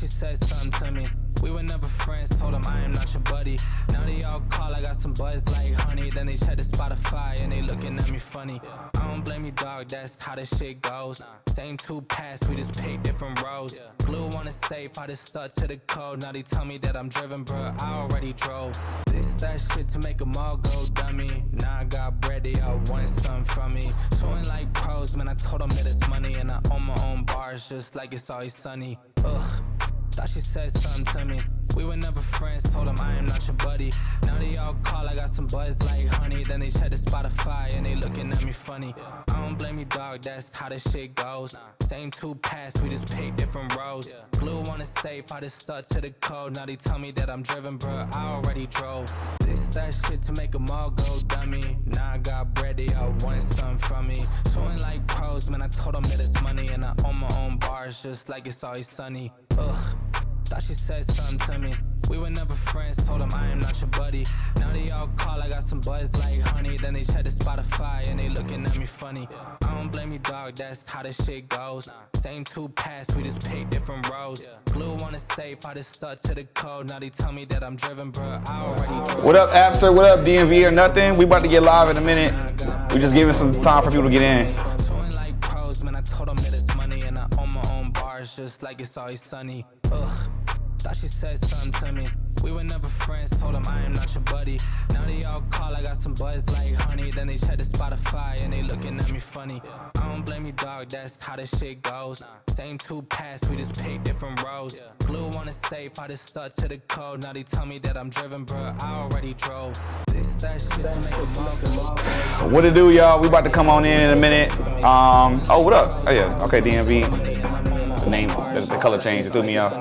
she said something to me. We were never friends, told them I am not your buddy. Now they all call, I got some buzz like honey. Then they check the Spotify and they looking at me funny. I don't blame you, dog, that's how this shit goes. Same two paths, we just pick different roads. Glue on the safe, I just stuck to the code. Now they tell me that I'm driven, bro, I already drove. This that shit to make them all go dummy. Now I got bread, they all want something from me. Showing like pros, man, I told them that it's money. And I own my own bars, just like it's always sunny. Ugh. Thought she said something to me. We were never friends, told them I am not your buddy. Now they all call, I got some buzz like honey. Then they check the Spotify and they looking at me funny. I don't blame you, dog, that's how this shit goes. Same two paths, we just pick different roads. Glue on the safe, I just stuck to the code. Now they tell me that I'm driven, bro, I already drove. This that shit to make them all go dummy. Now I got bread, they all want something from me. Showing like pros, man, I told them that it's money. And I own my own bars, just like it's always sunny. Ugh. Thought she said something to me. We were never friends, told them I am not your buddy. Now they all call, I got some buzz like honey. Then they check the Spotify and they looking at me funny. I don't blame you, dog, that's how this shit goes. Same two paths, we just pick different roads. Glue on the safe, I just stuck to the code. Now they tell me that I'm driven, bro, I already drove. What up, Abster? What up, DMV or nothing? We about to get live in a minute. We just giving some time for people to get in. Showing like pros, man, I told them that it's money. And I own my own bars, just like it's always sunny. Ugh. Thought she said something to me. We were never friends, told them I am not your buddy. Now they all call, I got some buzz like honey. Then they check the Spotify and they looking at me funny. I don't blame you, dog, that's how this shit goes. Same two paths, we just pick different roads. Glue on the safe, I just stuck to the code. Now they tell me that I'm driven, bro, I already drove. This that shit to make them all go. What it do, y'all? We about to come on in a minute. Oh, what up? Oh yeah, okay, DMV. The name, the color change, it threw me off.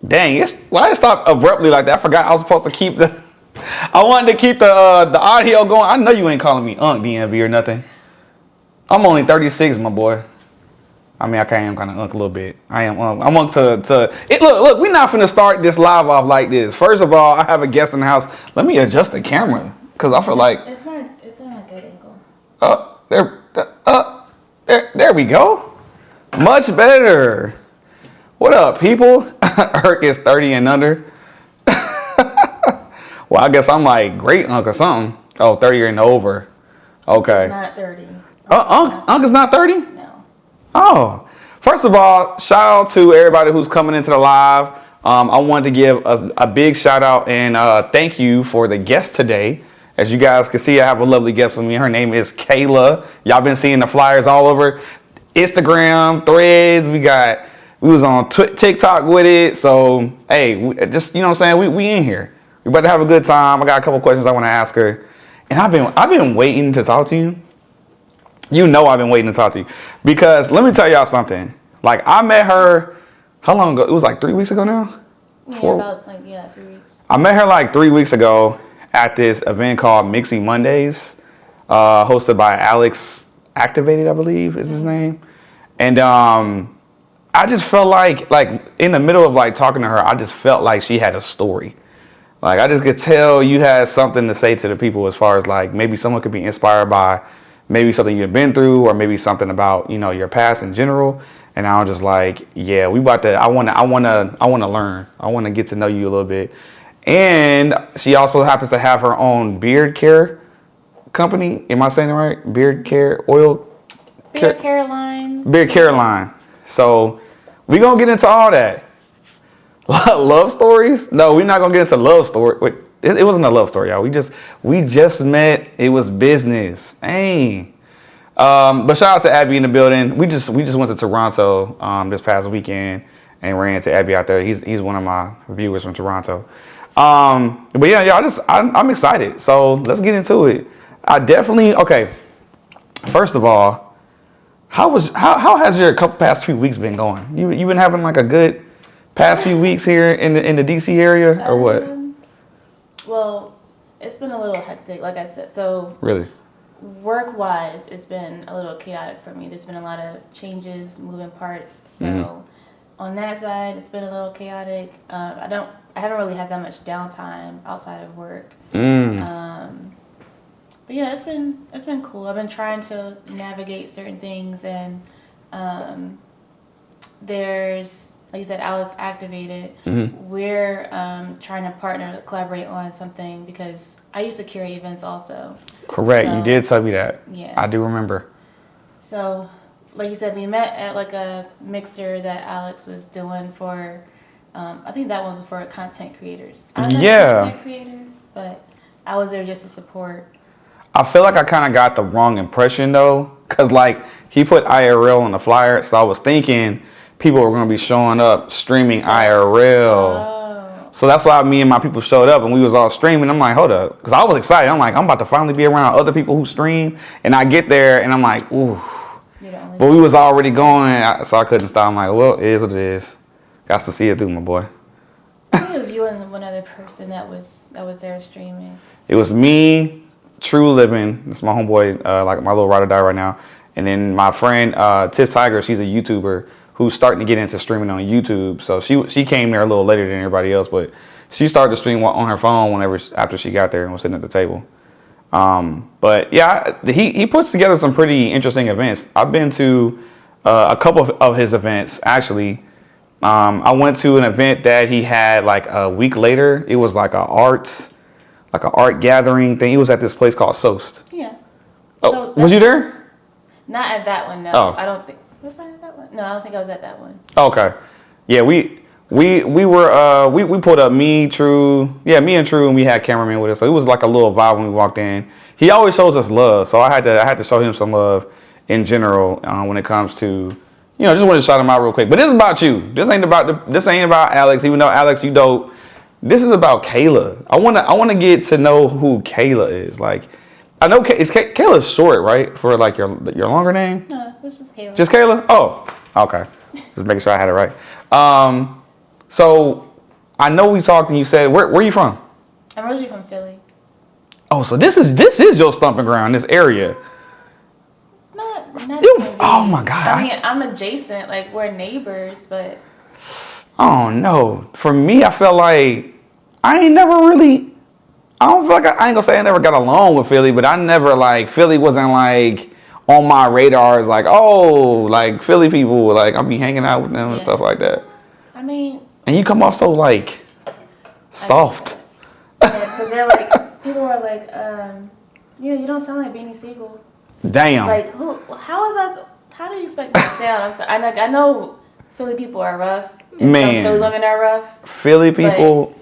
Dang, why did it stop abruptly like that? I forgot I was supposed to keep I wanted to keep the audio going. I know you ain't calling me Unc DMV or nothing. I'm only 36, my boy. I mean, I am kind of Unc a little bit. I'm Unc to it. Look, we're not finna start this live off like this. First of all, I have a guest in the house. Let me adjust the camera because I feel like it's not a good angle. There we go. Much better. What up, people? Herc is 30 and under. Well, I guess I'm like great Unc or something. Oh, 30 and over. Okay. It's not 30. Unc is not 30? No. Oh, first of all, shout out to everybody who's coming into the live. I wanted to give a big shout out and thank you for the guest today. As you guys can see, I have a lovely guest with me. Her name is Kaela. Y'all been seeing the flyers all over Instagram, Threads. We was on TikTok with it. So, hey, just, you know what I'm saying? We in here. We about to have a good time. I got a couple questions I want to ask her. And I've been waiting to talk to you. You know I've been waiting to talk to you. Because let me tell y'all something. Like, I met her, how long ago? It was like 3 weeks ago now? Yeah, 3 weeks. I met her like 3 weeks ago at this event called Mixy Mondays, hosted by Alex Activated, I believe is his name. And I just felt like in the middle of like talking to her, I just felt like she had a story. Like I just could tell you had something to say to the people as far as like maybe someone could be inspired by maybe something you've been through or maybe something about, you know, your past in general. And I was just like, yeah, I want to learn. I want to get to know you a little bit. And she also happens to have her own beard care company. Am I saying it right? Beard care oil? Beard care line. Beard care line. So we gonna get into all that. Love stories? No, we're not gonna get into love story. Wait, it wasn't a love story, y'all. We just met. It was business. Dang. But shout out to Abby in the building. We just went to Toronto this past weekend and ran into Abby out there. He's one of my viewers from Toronto. But yeah, y'all, I'm excited. So let's get into it. Okay. First of all, how has your past few weeks been going? You been having like a good past few weeks here in the DC area or what? Well, it's been a little hectic, like I said. So really, work-wise, it's been a little chaotic for me. There's been a lot of changes, moving parts. So on that side, it's been a little chaotic. I don't I haven't really had that much downtime outside of work. But yeah, it's been cool. I've been trying to navigate certain things, and there's, like you said, Alex activated. We're trying to partner, collaborate on something because I used to curate events also. Correct. So, you did tell me that. Yeah. I do remember. So, like you said, we met at like a mixer that Alex was doing for. I think that one was for content creators. I'm not a content creator, but I was there just to support. I feel like I kind of got the wrong impression though, cause like he put IRL on the flyer, so I was thinking people were gonna be showing up streaming IRL. Oh. So that's why me and my people showed up and we was all streaming. I'm like, hold up, cause I was excited. I'm like, I'm about to finally be around other people who stream, and I get there and I'm like, ooh. But we was already going, so I couldn't stop. I'm like, well, it is what it is. Got to see it through, my boy. I think it was you and one other person that was there streaming. It was me. True Living, it's my homeboy, like my little ride or die right now, and then my friend Tiff Tiger, she's a YouTuber who's starting to get into streaming on YouTube. So she came there a little later than everybody else, but she started to stream on her phone after she got there and was sitting at the table. But yeah, he puts together some pretty interesting events. I've been to a couple of his events actually. I went to an event that he had like a week later. It was like an art gathering thing. He was at this place called Soest. Yeah. Oh, So was you there? Not at that one, no. Oh. I don't think. Was I at that one? No, I don't think I was at that one. Okay. Yeah, we pulled up me and True, and we had cameraman with us. So it was like a little vibe when we walked in. He always shows us love, so I had to show him some love in general when it comes to, just wanted to shout him out real quick. But this is about you. This ain't about Alex. Even though Alex, you dope. This is about Kaela. I wanna get to know who Kaela is. Like, I know Kaela's short, right? For like your longer name. No, this is Kaela. Just Kaela? Oh, okay. Just making sure I had it right. So I know we talked and you said where are you from? I'm originally from Philly. Oh, so this is your stomping ground, this area. Not Oh my God. I mean, I'm adjacent. Like we're neighbors, but. Oh no. For me, I felt like I don't feel like I ain't gonna say I never got along with Philly, but I never Philly wasn't like on my radars, like, oh, like Philly people, like I'll be hanging out with them and stuff like that. I mean. And you come off so soft. Yeah, because they're like, people are like, you don't sound like Beanie Siegel. Damn. Like, how is that, how do you expect me to sound? I'm sorry, I know Philly people are rough. And Man. Some Philly women are rough. Philly people.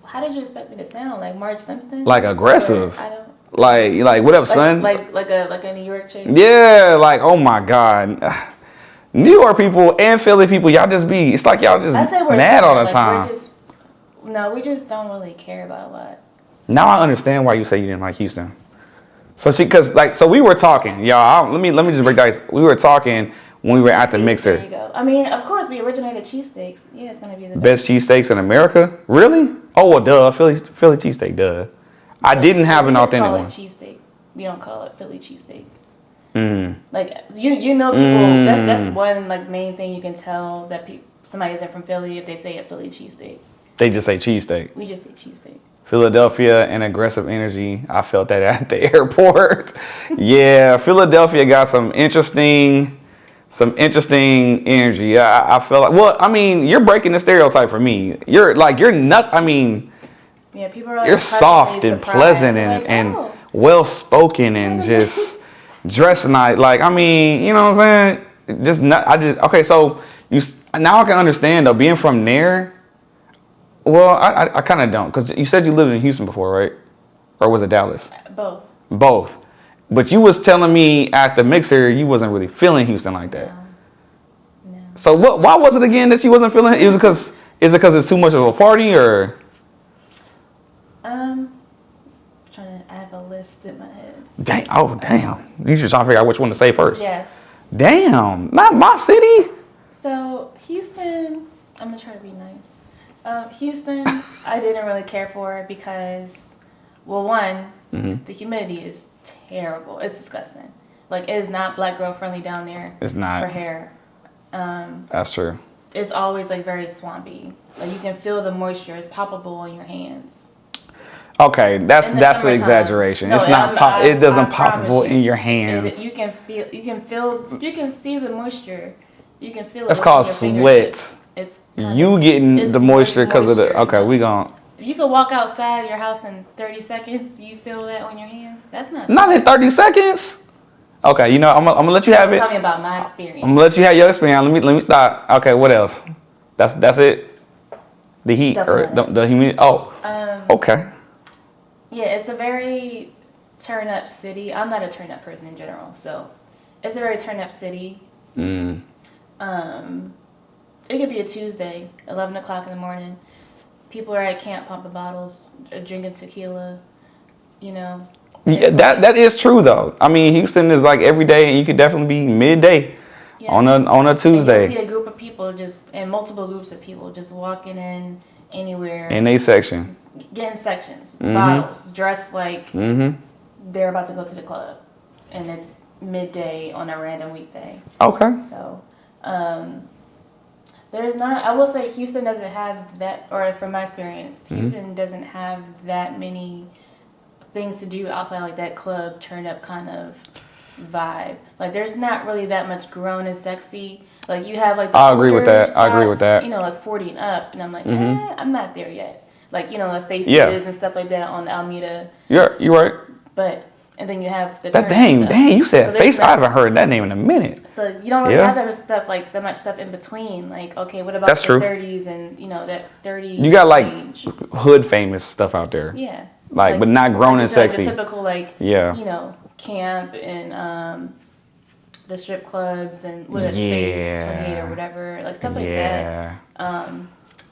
How did you expect me to sound? Like Marge Simpson? Like aggressive. I don't. Like what up, son? Like a New York chick. Yeah, like oh my God. New York people and Philly people, it's like y'all just mad all the time. We just don't really care about a lot. Now I understand why you say you didn't like Houston. So we were talking, y'all. Let me just break the ice. We were talking when we were at the mixer. There you go. I mean, of course, we originated cheesesteaks. Yeah, it's gonna be the best cheesesteaks in America. Really? Oh well, duh. Philly cheesesteak, duh. I didn't have an authentic one. Cheesesteak. We don't call it Philly cheesesteak. Like you know people. That's one main thing you can tell that somebody isn't from Philly if they say a Philly cheesesteak. They just say cheesesteak. We just say cheesesteak. Philadelphia and aggressive energy. I felt that at the airport. Yeah, Philadelphia got some interesting energy. I feel like. Well, I mean, you're breaking the stereotype for me. You're not. I mean. Yeah, people are you're soft and pleasant and well spoken and just dressed nice. Like, I mean, you know what I'm saying? Okay. So now I can understand though, being from there. Well, I kind of don't, because you said you lived in Houston before, right? Or was it Dallas? Both. But you was telling me at the mixer you wasn't really feeling Houston like that. No. So why was it again that you wasn't feeling it? Is it because it's too much of a party or? I have a list in my head. Damn. You just trying to figure out which one to say first. Yes. Damn, not my city. So Houston, I'm gonna try to be nice. Houston, I didn't really care for because, well, one, the humidity is terrible. It's disgusting. Like, it is not black girl friendly down there. It's not. For hair. That's true. it's always like very swampy. Like you can feel the moisture. It's palpable in your hands. Okay, that's the exaggeration. No, it's not. It doesn't palpable in your hands. You can see the moisture. You can feel it. That's called sweat. You getting the moisture because of the. Okay, we gon'. You could walk outside your house in 30 seconds. You feel that on your hands. That's not. Not in 30 seconds. Okay, you know I'm gonna let you have it. Tell me about my experience. I'm gonna let you have your experience. Let me stop. Okay, what else? That's it. The heat or the humidity. Oh. Okay. Yeah, it's a very turn up city. I'm not a turn up person in general, so it's a very turn up city. It could be a Tuesday, 11 o'clock in the morning. People are at camp pumping bottles, drinking tequila, you know. Yeah, that is true though. I mean, Houston is like every day, and you could definitely be midday on a Tuesday. And you see a group of people and multiple groups of people just walking in anywhere. In a section. Getting sections, bottles, dressed like they're about to go to the club, and it's midday on a random weekday. Okay. So, there's not. I will say Houston doesn't have that, or from my experience, Houston doesn't have that many things to do outside like that club turn up kind of vibe. Like there's not really that much grown and sexy. Like you have like the I agree with that. You know, like 40 and up, and I'm like, I'm not there yet. Like, you know, the Faces and stuff like that on Alameda. Yeah, you're right. But, and then you have the dang, you said Face. I haven't heard that name in a minute. So you don't really have that stuff, like, that much stuff in between. Like, okay, what about the 30s and, you know, that 30 You got, like, range. hood famous stuff out there. Yeah. Like but not grown and sexy. Like the typical, like, you know, camp and the strip clubs and with a Space 28 or whatever. Like, stuff like that.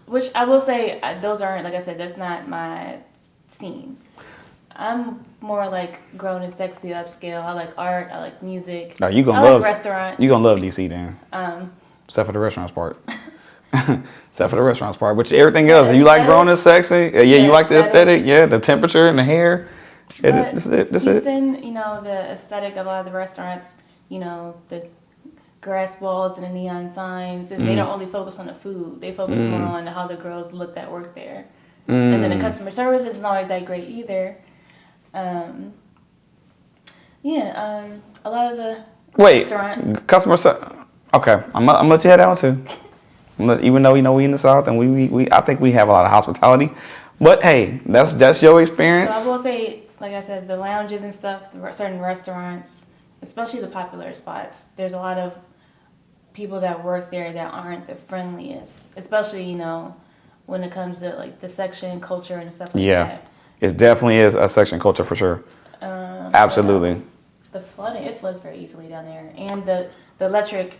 Which I will say, those aren't, like I said, that's not my scene. I'm more like grown and sexy, upscale. I like art. I like music. No, you gonna love restaurants. You gonna love DC then. Except for the restaurants part. Except for the restaurants part, but everything else. You like grown and sexy? Yeah, you like the aesthetic. Yeah, the temperature and the hair. That's it. Houston, you know, the aesthetic of a lot of the restaurants. You know, the grass walls and the neon signs, and they don't only focus on the food. They focus more on how the girls look that work there. And then the customer service isn't always that great either. A lot of the restaurants. Customer service. Okay, I'm gonna let you have that one too. Even though we in the South and we I think we have a lot of hospitality, but hey, that's your experience. So I will say, like I said, the lounges and stuff, certain restaurants, especially the popular spots. There's a lot of people that work there that aren't the friendliest, especially, you know, when it comes to like the section culture and stuff like that. It definitely is a section culture for sure. Absolutely. The flooding, it floods very easily down there, and the electric.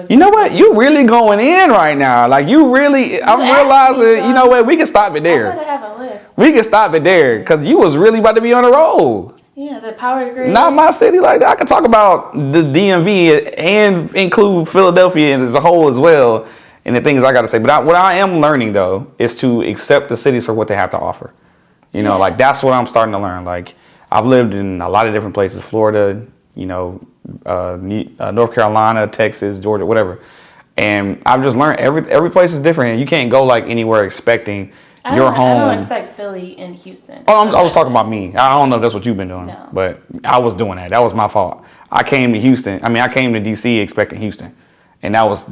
You know what? You really going in right now. Like you really, I'm realizing. You know what? We can stop it there. I said I have a list. We can stop it there because you was really about to be on the road. Yeah, the power grid. Not my city like that. I can talk about the DMV and include Philadelphia as a whole as well. And the things I got to say, but what I am learning though is to accept the cities for what they have to offer. You know, like that's what I'm starting to learn. Like I've lived in a lot of different places, Florida, you know, North Carolina, Texas, Georgia, whatever. And I've just learned every place is different. And you can't go like anywhere expecting your home. I don't expect Philly and Houston. Oh, I was talking about me. I don't know if that's what you've been doing, but I was doing that. That was my fault. I came to Houston. I came to DC expecting Houston. And that was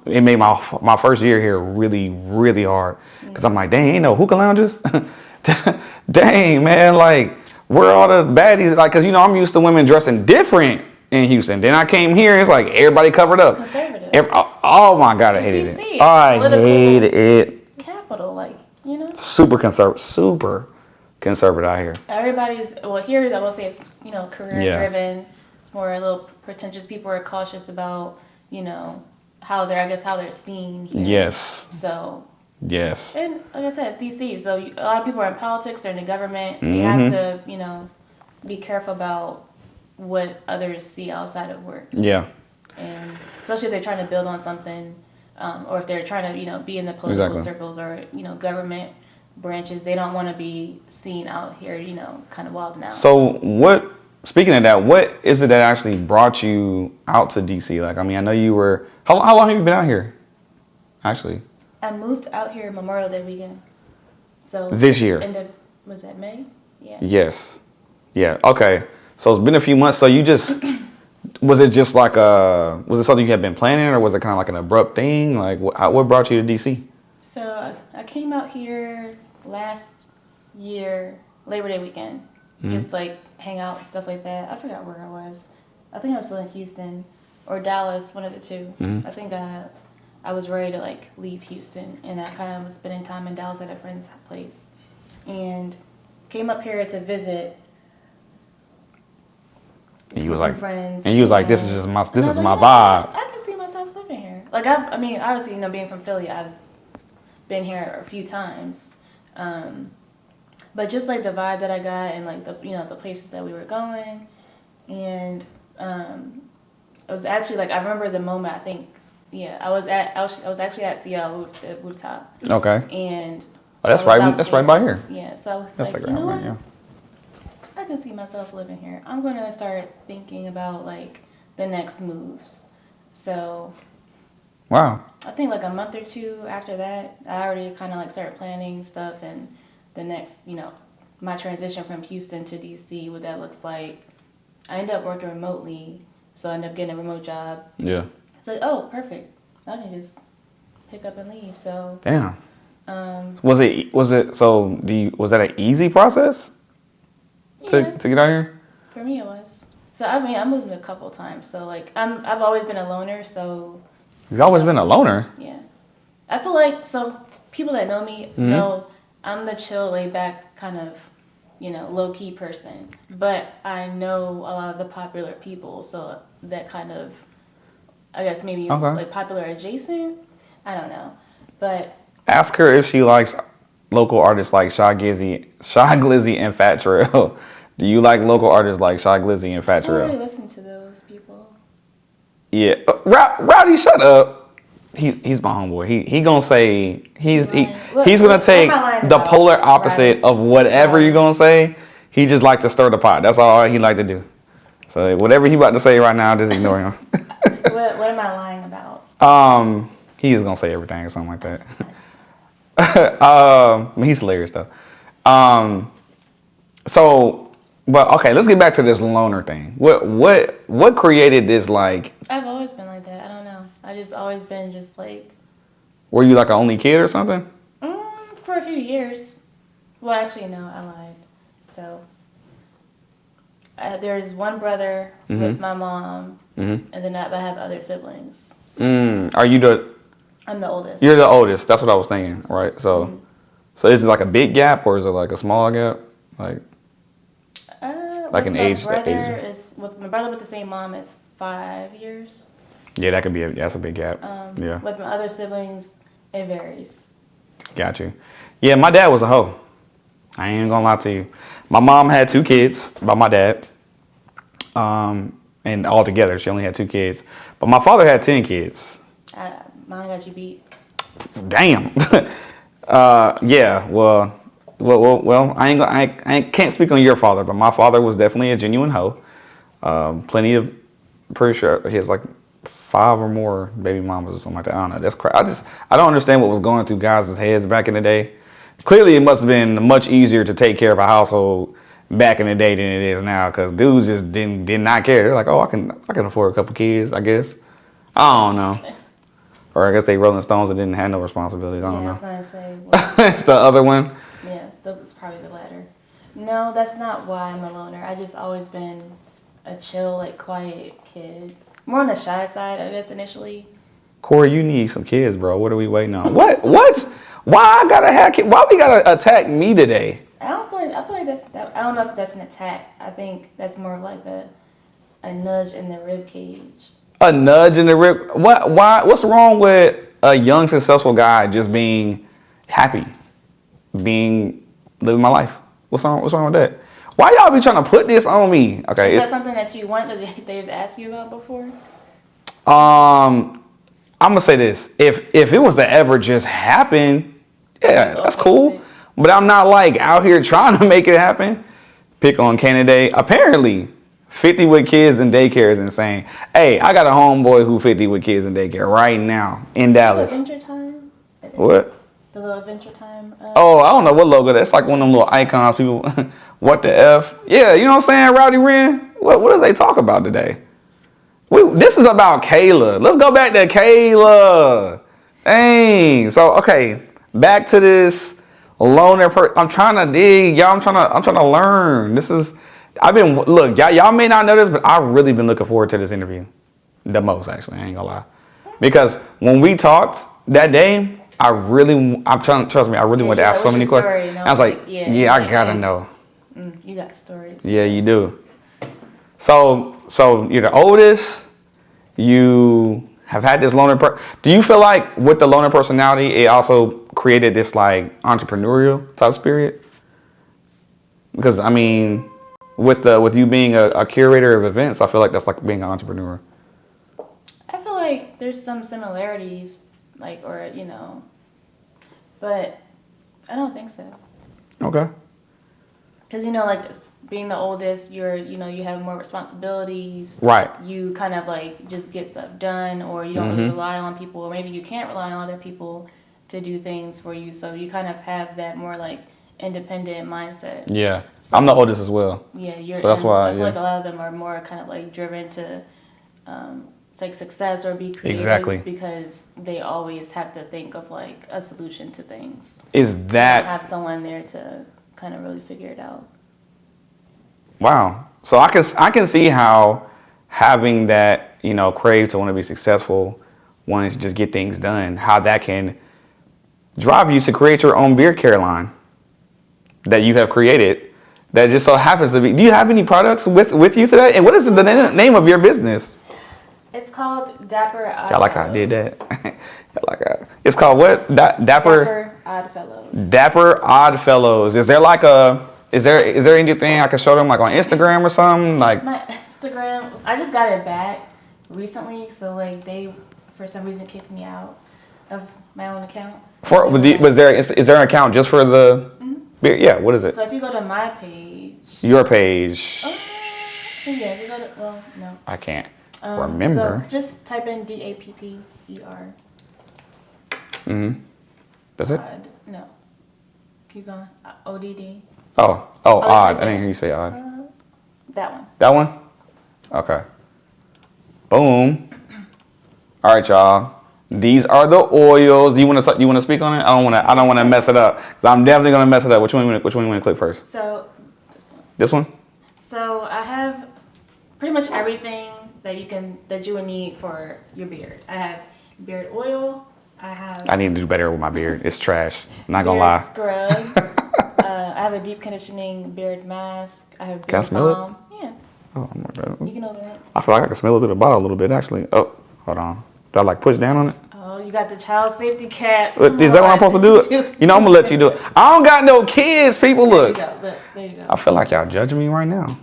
it made my first year here really, really hard. Because I'm like, dang, ain't no hookah lounges? Dang, man, like, where all the baddies? Like, because, you know, I'm used to women dressing different in Houston. Then I came here, it's like everybody covered up. Conservative. Oh, my God, I hated DC. it. I hated it. Capital, like, you know? Super conservative out here. Everybody's, well, here, I will say it's, you know, career-driven. It's more a little pretentious. People are cautious about, you know, how they're seen here. Yes. So. Yes. And like I said, it's DC. So a lot of people are in politics. They're in the government. They have to, you know, be careful about what others see outside of work. Yeah. And especially if they're trying to build on something, or if they're trying to, you know, be in the political circles or, you know, government branches, they don't want to be seen out here, you know, kind of wilding out. So speaking of that, what is it that actually brought you out to DC? Like, I mean, I know you were, how long have you been out here? actually? I moved out here Memorial Day weekend. So This year? Was that May? Yeah. Yes. Yeah. Okay. So it's been a few months. So you just was it just like was it something you had been planning, or was it kind of like an abrupt thing? Like what brought you to DC? So I came out here last year Labor Day weekend, just like hang out and stuff like that. I forgot where I was. I think I was still in Houston or Dallas, one of the two. I think I was ready to like leave Houston, and I kind of was spending time in Dallas at a friend's place, and came up here to visit. And you was like, friends, and you was like, this is my vibe. I can see myself living here. Like I mean, obviously, being from Philly, I've been here a few times, but just like the vibe that I got, and like the places that we were going, and it was actually like I remember the moment. I think I was actually at CL rooftop. Okay. And that's right. That's right by here. Yeah. So I was that's like, right you know what? yeah. I can see myself living here. I'm gonna start thinking about like the next moves. So. Wow. I think like a month or two after that, I already kind of like started planning stuff, and the next, my transition from Houston to DC, what that looks like. I ended up working remotely, so I ended up getting a remote job. Yeah. It's like, oh, perfect. I can just pick up and leave. So. Damn. Was it was that an easy process to get out here? For me, it was. So I mean, I moved a couple times. So like, I've always been a loner. So. You've always been a loner. Yeah. I feel like, so people that know me know I'm the chill, laid back kind of, low key person. But I know a lot of the popular people, so that kind of, I guess maybe like popular adjacent. I don't know. But ask her if she likes local artists like Shy Glizzy, and Fat Trail. Do you like local artists like Shy Glizzy and Fat Trail? I don't really listen to those people. Yeah, Rowdy, shut up. He's my homeboy. He gonna say he's gonna take the polar opposite of whatever you're gonna say. He just like to stir the pot. That's all he like to do. So whatever he about to say right now, just ignore him. What am I lying about? He is gonna say everything or something like that. He's hilarious though. But okay, let's get back to this loner thing. What created this like? I've always been like that. I don't know. I just always been just like. Were you like an only kid or something? For a few years. Well, actually, no, I lied. So there's one brother with my mom, and then I have other siblings. Are you the? I'm the oldest. You're the oldest. That's what I was thinking, right? So, so is it like a big gap or is it like a small gap, like an age? With my brother with the same mom is 5 years. Yeah, that could be that's a big gap. Yeah. With my other siblings, it varies. Got you. Yeah, my dad was a hoe. I ain't gonna lie to you. My mom had 2 kids by my dad. And altogether, she only had 2 kids. But my father had 10 kids. Mine got you beat. Damn. Yeah. Well. I can't speak on your father, but my father was definitely a genuine hoe. Pretty sure he has like 5 or more baby mamas or something like that. I don't know. That's crazy. I don't understand what was going through guys' heads back in the day. Clearly, it must have been much easier to take care of a household back in the day than it is now, because dudes just did not care. They're like, oh, I can afford a couple kids, I guess. I don't know. Or I guess they Rolling Stones that didn't have no responsibilities. I don't know. I was gonna say. It's the other one. Yeah, that's probably the latter. No, that's not why I'm a loner. I just always been a chill, like quiet kid. More on the shy side, I guess, initially. Corey, you need some kids, bro. What are we waiting on? What? Why I gotta have kids? Why we gotta attack me today? I feel like I don't know if that's an attack. I think that's more of like a nudge in the rib cage. A nudge in the rib? What? Why? What's wrong with a young, successful guy just being happy, living my life? What's wrong with that? Why y'all be trying to put this on me? Okay, is that something that you want that they've asked you about before? I'm gonna say this: if it was to ever just happen, yeah, that's cool. But I'm not like out here trying to make it happen. Pick on Canon Day. Apparently, 50 with kids in daycare is insane. Hey, I got a homeboy who 50 with kids in daycare right now in Dallas. Winter time? It is. What? The little Adventure Time. Oh, I don't know what logo. That's like one of them little icons. People, what the F? Yeah, you know what I'm saying, Rowdy Ren? What do they talk about today? This is about Kaela. Let's go back to Kaela. Dang. So, okay, back to this loner I'm trying to dig, y'all. I'm trying to learn. Y'all may not know this, but I've really been looking forward to this interview. The most, actually. I ain't gonna lie. Because when we talked that day, I really wanted to ask so many questions. I was like, I gotta know. You got stories. Yeah, you do. So you're the oldest. You have had this loner. Do you feel like with the loner personality, it also created this like entrepreneurial type spirit? Because I mean, with you being a curator of events, I feel like that's like being an entrepreneur. I feel like there's some similarities, like, or but I don't think so. Okay. Because like being the oldest, you have more responsibilities. Right. You kind of like just get stuff done, or you don't really rely on people, or maybe you can't rely on other people to do things for you. So you kind of have that more like independent mindset. Yeah. So, I'm the oldest as well. Yeah, so that's why I feel like a lot of them are more kind of like driven to like success or be creative. Exactly. Because they always have to think of like a solution to things. Is that have someone there to kind of really figure it out. Wow. So I can see how having that, crave to want to be successful, wanting to just get things done, how that can drive you to create your own beard care line that you have created that just so happens to be. Do you have any products with you today? And what is the name of your business? It's called Dapper Odd. I like how I did that. It's called what? Dapper Oddfellows. Dapper Oddfellows. Is there like is there anything I can show them like on Instagram or something? Like my Instagram, I just got it back recently, so like they for some reason kicked me out of my own account. Is there an account just for the beard? Yeah, what is it? So if you go to my page. Your page. Yeah, if you go to no. I can't remember. So just type in DAPPER. That's it? No. Keep going. ODD. Oh, odd. I didn't hear you say odd. That one. That one? Okay. Boom. All right, y'all. These are the oils. Do you want to speak on it? I don't want to mess it up because I'm definitely gonna mess it up. Which one you want to click first? So this one. This one? So I have pretty much everything that you would need for your beard. I have beard oil. I need to do better with my beard. It's trash. I'm not gonna lie. Scrub. I have a deep conditioning beard mask. I have beard Can I smell balm. Yeah. Oh my god. You can open it. I feel like I can smell it through the bottle a little bit actually. Oh, hold on. Do I like push down on it? Oh, you got the child safety caps. Is that what I'm supposed to do? I'm gonna let you do it. I don't got no kids, people. Look. There you go. I feel like y'all judging me right now.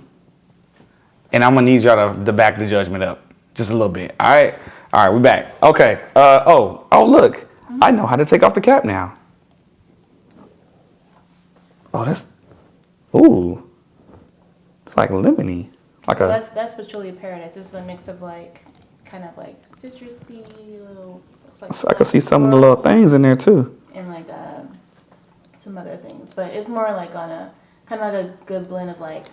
And I'm gonna need y'all to back the judgment up just a little bit. All right, we back. Okay. Oh, look. I know how to take off the cap now. Oh, it's like lemony. That's patchouli paradise. It's a mix of like, kind of like citrusy little. So I can see some of the little things in there too. And like some other things, but it's more like on a kind of like a good blend of like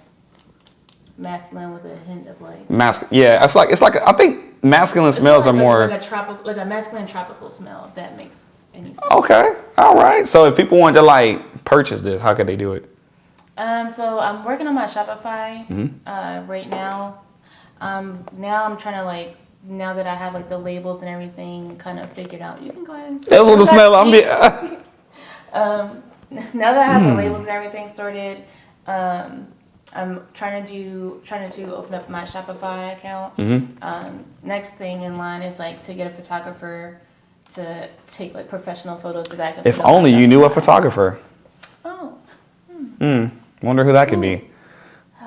masculine with a hint of like. Yeah, it's like I think masculine smells are more like a masculine tropical smell. If that makes any sense. Okay, all right. So if people want to like purchase this, how could they do it? So I'm working on my Shopify right now. Now I'm trying to like, now that I have like the labels and everything kind of figured out, you can go ahead and that's what the smell. Now that I have the labels and everything sorted, I'm trying to open up my Shopify account. Next thing in line is like to get a photographer to take like professional photos so that I can. If only you knew a photographer. Oh. Wonder who that could be.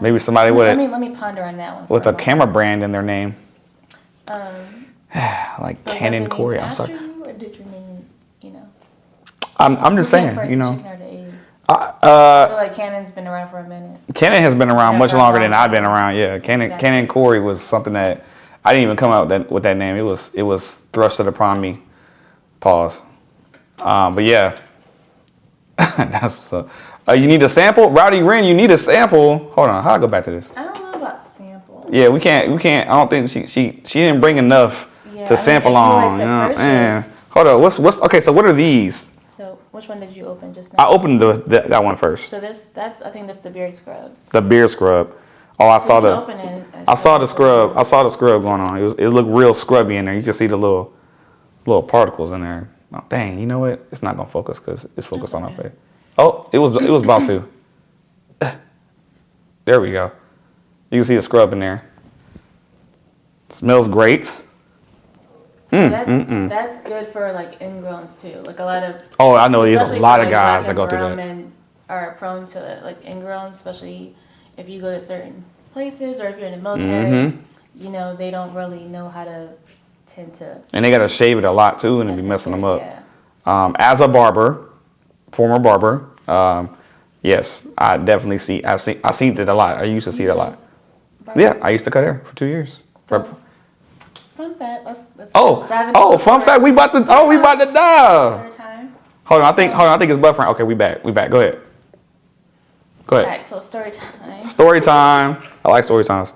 Maybe somebody with let me ponder on that one. With a camera brand in their name. Like Canon Corey. I'm sorry. Or did your name, I'm just saying, I feel like Canon's been around for a minute. Canon has been around much longer than I've been around. Yeah, Canon Corey was something that I didn't even come out with that name. It was thrusted upon me. Pause. But yeah, that's what's up. You need a sample, Rowdy Ren. You need a sample. Hold on, how do I go back to this? I don't know about samples. Yeah, we can't. I don't think she didn't bring enough to sample on. You know, man. Hold on. What's okay? So what are these? So which one did you open just now? I opened that one first. So that's I think that's the beard scrub. The beard scrub. Oh, I saw the scrub. I saw the scrub going on. It looked real scrubby in there. You can see the little particles in there. Oh, dang, you know what? It's not gonna focus because it's focused on our face. Oh, it was about to. There we go. You can see the scrub in there. Smells great. So that's good for like ingrowns too. Like a lot of. Oh, I know. There's a lot of guys that go through that. And are prone to like ingrowns, especially if you go to certain places or if you're in the military. You know, they don't really know how to tend to. And they gotta shave it a lot too, and it be messing them up. Yeah. As a barber, former barber, yes, I definitely see. I seen it a lot. I used to see it a lot. Barber? Yeah, I used to cut hair for 2 years. Fun fact. Let's dive into fun fact. We about to dive. Story time. Hold on. I think it's buffering. Okay, we back. Go ahead. Alright, so story time. Story time. I like story times.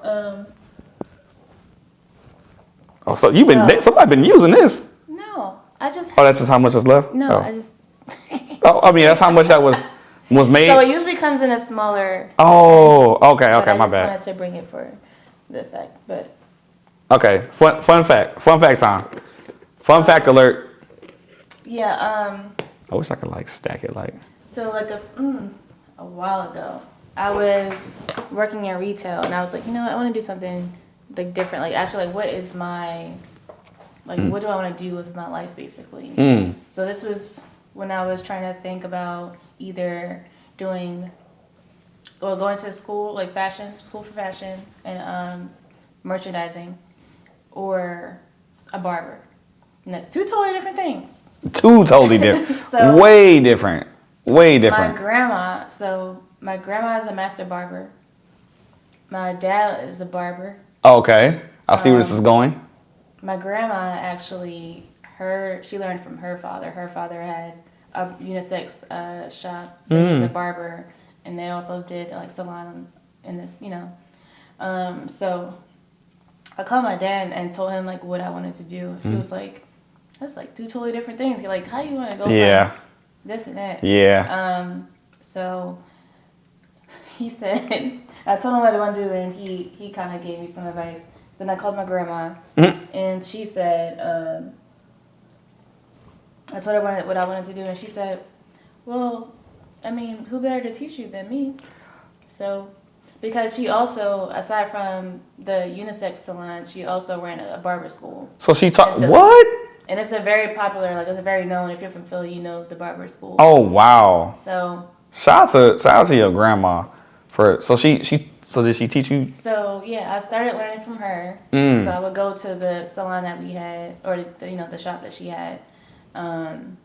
So somebody been using this. No, I just. Oh, that's just how much is left. No, I just. I mean that's how much that was made. So it usually comes in a smaller. Oh, okay, my bad. I just wanted to bring it for the fact, but. Okay, fun fact time. Fun fact alert. Yeah. I wish I could like stack it like. So like a while ago, I was working in retail, and I was like, you know, I want to do something like different. Like actually, like what is my, like what do I want to do with my life, basically. So this was when I was trying to think about either going to school, like school for fashion and merchandising, or a barber. And that's two totally different things. Two totally different. So, way different. My grandma is a master barber. My dad is a barber. Okay. I see where this is going. My grandma actually, she learned from her father. Her father had a unisex shop, so he was a barber, and they also did like salon in this, you know. So I called my dad and told him like what I wanted to do. He was like, "That's like two totally different things." He's like, "How you want to go from this and that?" Yeah. So he said, I told him what I want to do, and he kind of gave me some advice. Then I called my grandma, and she said, I told her what I wanted to do, and she said, well, I mean, who better to teach you than me? So, because she also, aside from the unisex salon, she also ran a barber school. So she taught, what? And it's a very popular, like it's a very known, if you're from Philly, you know the barber school. Oh, wow. So. Shout out to your grandma. So did she teach you? So yeah, I started learning from her. So I would go to the salon that we had, or the shop that she had, and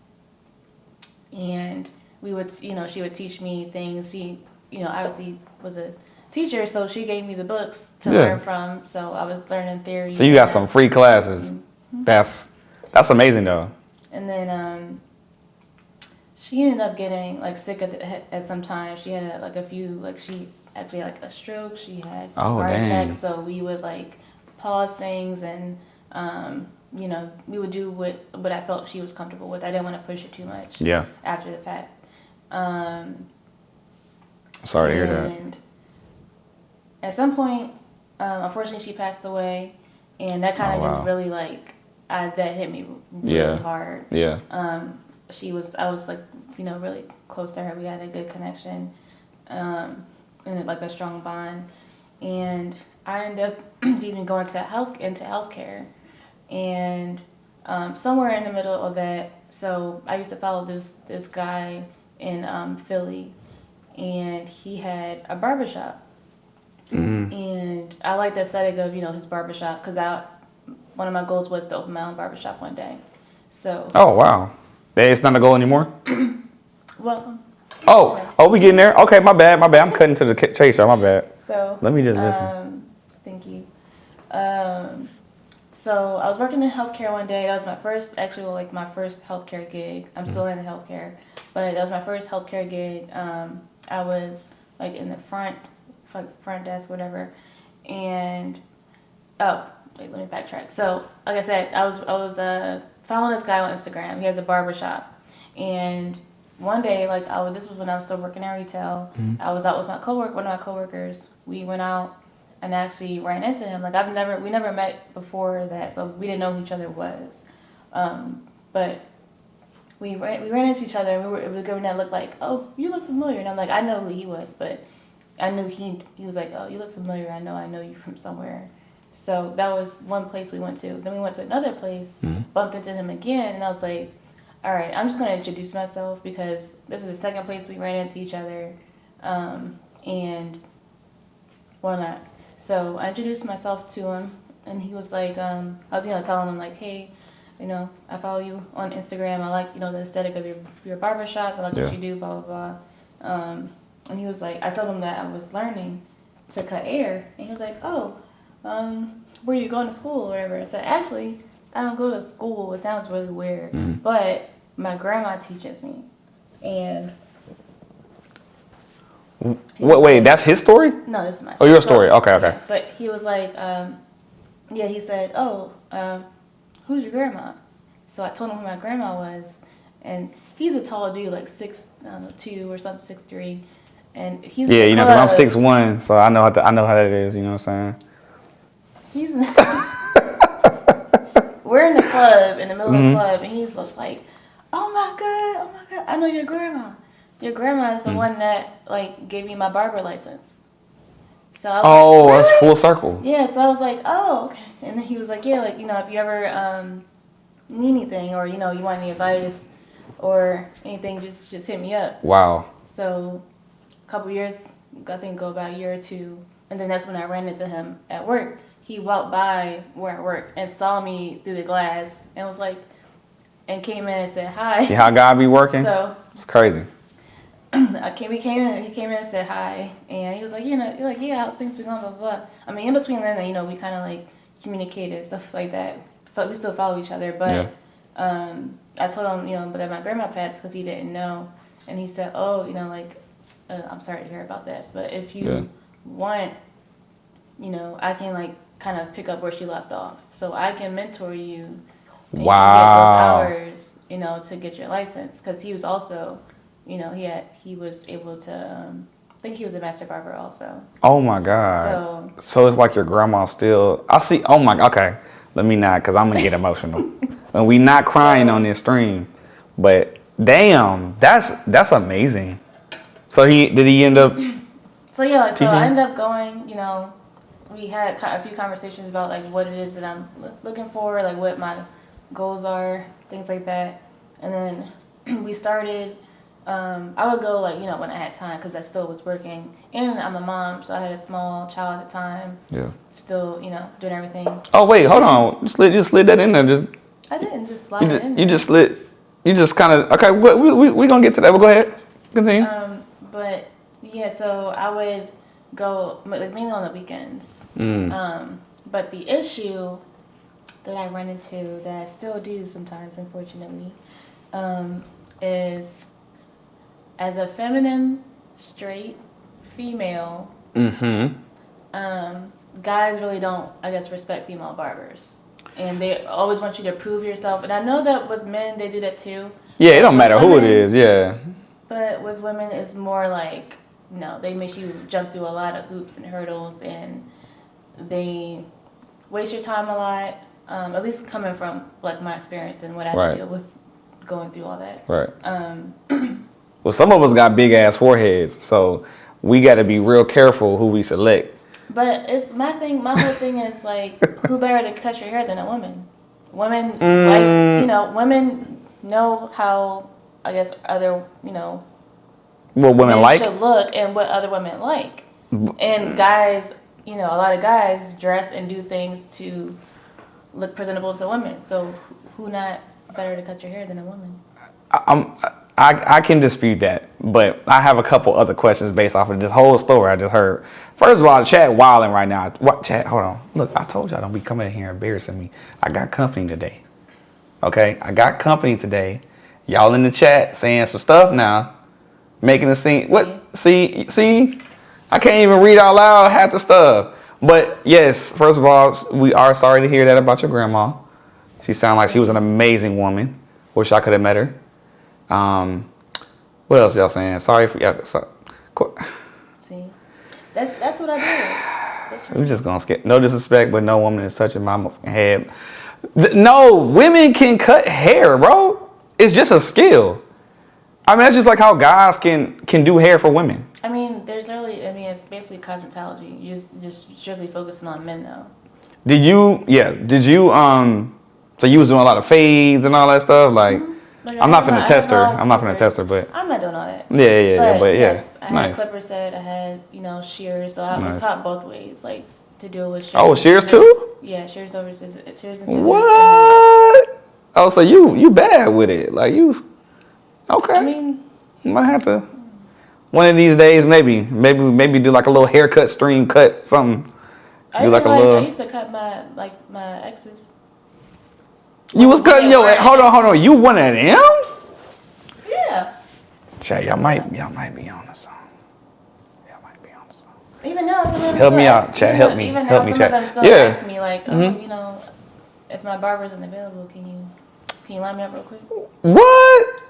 we would, she would teach me things. She, obviously was a teacher, so she gave me the books to learn from. So I was learning theory. So you got some free classes. That's amazing though. And then she ended up getting like sick at some time. She had a few, she actually had a stroke. She had heart attacks. So we would pause things and we would do what I felt she was comfortable with. I didn't want to push it too much. Yeah. After the fact. Sorry to hear that. And at some point, unfortunately, she passed away, and that kind of just really that hit me really hard. Yeah. I was really close to her. We had a good connection, and a strong bond. And I ended up even going into healthcare, and somewhere in the middle of that, so I used to follow this guy in Philly, and he had a barbershop. And I like the aesthetic of his barbershop because one of my goals was to open my own barbershop one day. So. Oh wow. It's not a goal anymore? Well. Oh, we getting there? Okay, my bad. I'm cutting to the chase, my bad. So. Let me just listen. Thank you. So I was working in healthcare one day. That was my first, actually, like my first healthcare gig. I'm still in the healthcare, but that was my first healthcare gig. I was like in the front desk, whatever. And oh, wait, let me backtrack. So, like I said, I was following this guy on Instagram. He has a barber shop, and one day, like this was when I was still working at retail. I was out with one of my coworkers. We went out and actually ran into him. Like we never met before that, so we didn't know who each other was. But we ran into each other. And it was giving that look like, oh, you look familiar, and I'm like, I know who he was, but I knew he was like, oh, you look familiar. I know you from somewhere. So that was one place we went to. Then we went to another place, bumped into him again, and I was like, all right, I'm just going to introduce myself because this is the second place we ran into each other, and why not? So I introduced myself to him, and he was like, I was, telling him like, hey, I follow you on Instagram. I like, the aesthetic of your barbershop. I like what you do, blah, blah, blah. And he was like, I told him that I was learning to cut hair, and he was like, oh, where you going to school or whatever? I said, actually, I don't go to school. It sounds really weird, but my grandma teaches me. And wait, that's his story? No, this is my story. Oh, your story. Okay, yeah. okay. But he was like, he said, oh, who's your grandma? So I told him who my grandma was, and he's a tall dude, like 6'2" or something, 6'3", and he's because I'm 6'1", so I know how that is. You know what I'm saying? He's we're in the club, in the middle of the club, and he's just like, oh my god, I know your grandma. Your grandma is the one that like gave me my barber license. So I was like, really? That's full circle. Yeah, so I was like, oh, okay. And then he was like, yeah, like, if you ever need anything or, you want any advice or anything, just hit me up. Wow. So a couple years, I think go about a year or two, and then that's when I ran into him at work. He walked by where I work and saw me through the glass and was like, and came in and said hi. See how God be working? So it's crazy. He came in and said hi, and he was like, you're like, yeah, how's things been going, blah, blah, blah. I mean, in between then, we kind of like communicated, stuff like that. But we still follow each other, but I told him, but that my grandma passed because he didn't know, and he said, oh, I'm sorry to hear about that, but if you want, I can like kind of pick up where she left off, so I can mentor you. And you can get those hours, to get your license, because he was also. He was able to, I think he was a master barber also. Oh my God. So it's like your grandma still, I see, okay. Let me not, because I'm going to get emotional. And we not crying on this stream. But damn, that's amazing. So did he end up So yeah, so teaching? I ended up going, we had a few conversations about like what it is that I'm looking for, like what my goals are, things like that. And then we started... I would go like, when I had time because I still was working. And I'm a mom, so I had a small child at the time. Yeah. Still, doing everything. Oh, wait, hold on. You slid that in there. I didn't just slide it in there. You just kind of, okay, we're going to get to that. Well, go ahead. Continue. But, yeah, so I would go, like, mainly on the weekends. But the issue that I run into, that I still do sometimes, unfortunately, is... as a feminine, straight female, guys really don't, I guess, respect female barbers. And they always want you to prove yourself. And I know that with men, they do that too. Yeah, it don't matter who it is, yeah. But with women, it's more like, no, they make you jump through a lot of hoops and hurdles, and they waste your time a lot, at least coming from, like, my experience and what I deal with going through all that. Right. Well, some of us got big ass foreheads, so we got to be real careful who we select. But it's my whole thing is like, who better to cut your hair than a woman? Women women know how, I guess, other, what women like should look and what other women like. And guys, a lot of guys dress and do things to look presentable to women. So who not better to cut your hair than a woman? I can dispute that, but I have a couple other questions based off of this whole story I just heard. First of all, the chat wilding right now. What chat? Hold on. Look, I told y'all don't be coming in here embarrassing me. I got company today. Okay, I got company today. Y'all in the chat saying some stuff now, making a scene. What? See, I can't even read out loud half the stuff. But yes, first of all, we are sorry to hear that about your grandma. She sounded like she was an amazing woman. Wish I could have met her. What else y'all saying? Sorry for y'all. See, that's what I did. We're just gonna skip. No disrespect, but no woman is touching my head. No, women can cut hair, bro. It's just a skill. I mean, that's just like how guys can do hair for women. I mean, it's basically cosmetology. You just strictly focusing on men now. Did you? So you was doing a lot of fades and all that stuff, like. Mm-hmm. Like, I'm not finna test her. I'm not finna test her, but I'm not doing all that. Yeah, but yes, I nice. had a clipper set. I had shears, so I was taught both ways, like to deal with shears. Oh, shears too? Yeah, shears over scissors. Shears and scissors. What? Oh, so you bad with it? Like you? Okay. I mean, you might have to. One of these days, maybe do like a little haircut, stream cut, something. I used to cut my exes. You was cutting hold on. You one of them? Yeah. Chat, y'all might be on the song. Even now, some of them help me out, chat. Help me, chat. Some of them still ask me like, if my barber isn't available, can you line me up real quick? What?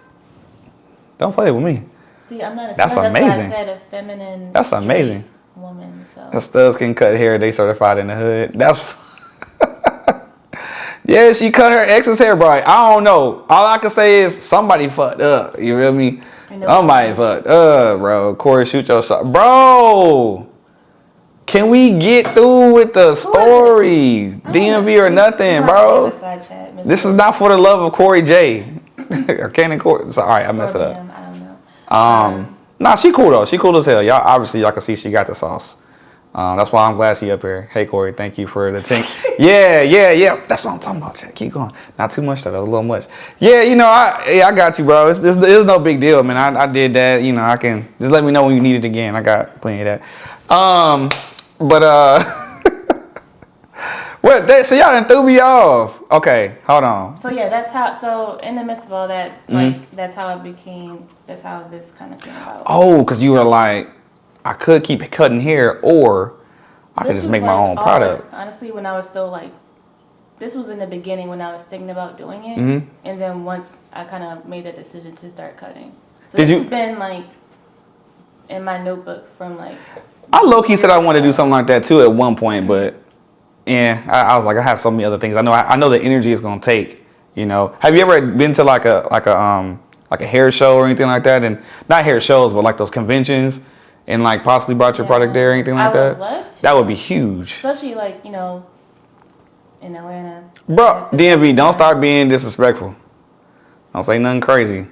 Don't play with me. See, I'm not a That's stud. amazing. That's why I said a feminine. That's amazing. Woman. So. The studs can cut hair. They certified in the hood. That's. Yeah, she cut her ex's hair, bro. I don't know. All I can say is somebody fucked up. You feel me? Somebody fucked up, bro. Corey, shoot your shot. Bro, can we get through with the story? DMV or nothing, bro. This is not for the love of Corey J. or Canon Corey. Sorry, I messed it up. I don't know. Nah, she cool though. She cool as hell. Y'all can see she got the sauce. That's why I'm glad she up here. Hey Corey, thank you for the tink. Yeah. That's what I'm talking about. Chat. Keep going. Not too much though. That was a little much. Yeah, I got you, bro. It's no big deal, man. I did that. I can just let me know when you need it again. I got plenty of that. What? So y'all done threw me off. Okay, hold on. So yeah, that's how. So in the midst of all that, that's how it became. That's how this kind of came about. Oh, because you were like, I could keep cutting hair, or I could just make my own product. Honestly, when I was still this was in the beginning when I was thinking about doing it, and then once I kind of made that decision to start cutting. So this has been in my notebook from I low-key said I wanted to do something like that too at one point, but yeah, I was like, I have so many other things. I know the energy it's gonna take. Have you ever been to like a hair show or anything like that? And not hair shows, but like those conventions, and possibly brought your product there or anything like that? I would love to. That would be huge. Especially in Atlanta. Bro, DMV, don't start being disrespectful. Don't say nothing crazy.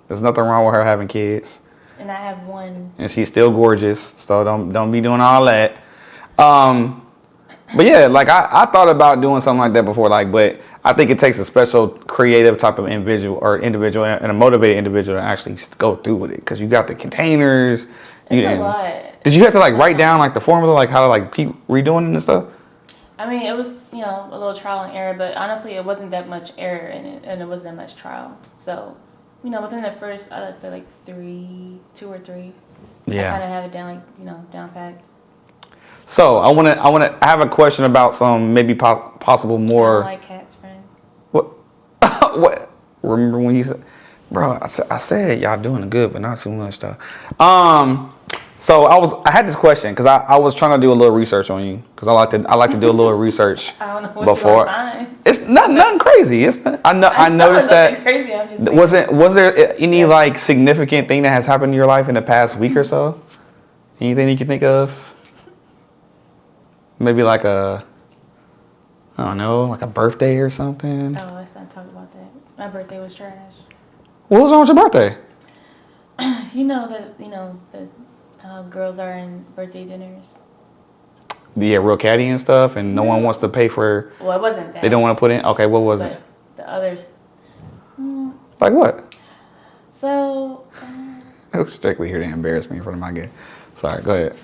There's nothing wrong with her having kids. And I have one. And she's still gorgeous, so don't be doing all that. But yeah, I thought about doing something like that before, but I think it takes a special creative type of individual and a motivated individual to actually go through with it, because you got the containers. It's a lot. Did you have to write down the formula, how to keep redoing it and stuff? I mean, it was a little trial and error, but honestly, it wasn't that much error in it, and it wasn't that much trial. So, within the first, I'd say 2 or 3. Yeah. I kind of have it down, down packed. So I have a question about some maybe possible more. I don't like cats, friend. What? What? Remember when you said, bro? I said y'all doing good, but not too much though. So I had this question because I was trying to do a little research on you, because I like to do a little research. I don't know what before. Find. It's nothing crazy. I noticed that. Crazy. I'm just Was there any significant thing that has happened in your life in the past week or so? Anything you can think of? Maybe I don't know, a birthday or something. Oh, let's not talk about that. My birthday was trash. What was wrong with your birthday? How girls are in birthday dinners. Yeah, real catty and stuff, and no one wants to pay for. Well, it wasn't that. They don't want to put in. Okay, what was it? The others. Like what? So. I was strictly here to embarrass me in front of my guest. Sorry, go ahead.